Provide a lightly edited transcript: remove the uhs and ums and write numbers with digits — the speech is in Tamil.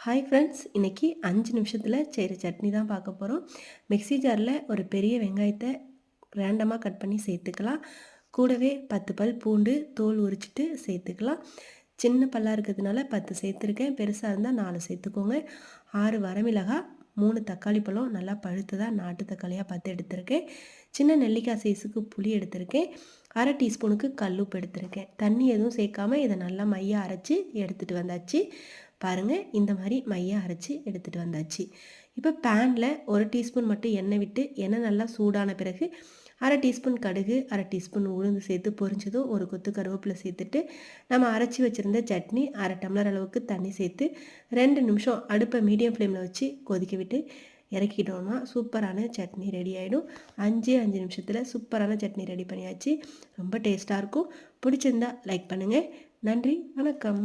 ஹாய் ஃப்ரெண்ட்ஸ், இன்றைக்கி 5 நிமிஷத்தில் செய்கிற சட்னி தான் பார்க்க போகிறோம். மிக்ஸி ஜாரில் ஒரு பெரிய வெங்காயத்தை ரேண்டமாக கட் பண்ணி சேர்த்துக்கலாம். கூடவே 10 பல் பூண்டு தோல் உரிச்சிட்டு சேர்த்துக்கலாம். சின்ன பல்லாக இருக்கிறதுனால 10 சேர்த்துருக்கேன். பெருசாக இருந்தால் 4 சேர்த்துக்கோங்க. 6 வரமிளகாய், 3 தக்காளி பழம் நல்லா பழுத்ததாக நாட்டு தக்காளியாக பார்த்து எடுத்திருக்கேன். சின்ன நெல்லிக்காய் சைஸுக்கு புளி எடுத்திருக்கேன். 1/2 டீஸ்பூனுக்கு கல்லுப்பு எடுத்திருக்கேன். தண்ணி எதுவும் சேர்க்காமல் இதை நல்லா மையாக அரைச்சி எடுத்துகிட்டு வந்தாச்சு. பாருங்கள், இந்த மாதிரி மையாக அரைச்சி எடுத்துகிட்டு வந்தாச்சு. இப்போ பேனில் 1 டீஸ்பூன் மட்டும் எண்ணெய் விட்டு எண்ணெய் நல்லா சூடான பிறகு 1/2 டீஸ்பூன் கடுகு, 1/2 டீஸ்பூன் உளுந்து சேர்த்து பொரிஞ்சதும் ஒரு கொத்து கருவேப்பிலை சேர்த்துட்டு நம்ம அரைச்சி வச்சுருந்த சட்னி 1/2 டம்ளர் அளவுக்கு தண்ணி சேர்த்து 2 நிமிஷம் அடுப்பை மீடியம் ஃப்ளேமில் வச்சு கொதிக்க விட்டு இறக்கிட்டோம்னா சூப்பரான சட்னி ரெடி ஆகிடும். 5 நிமிஷத்தில் சூப்பரான சட்னி ரெடி பண்ணியாச்சு. ரொம்ப டேஸ்ட்டாக இருக்கும். பிடிச்சிருந்தா லைக் பண்ணுங்கள். நன்றி, வணக்கம்.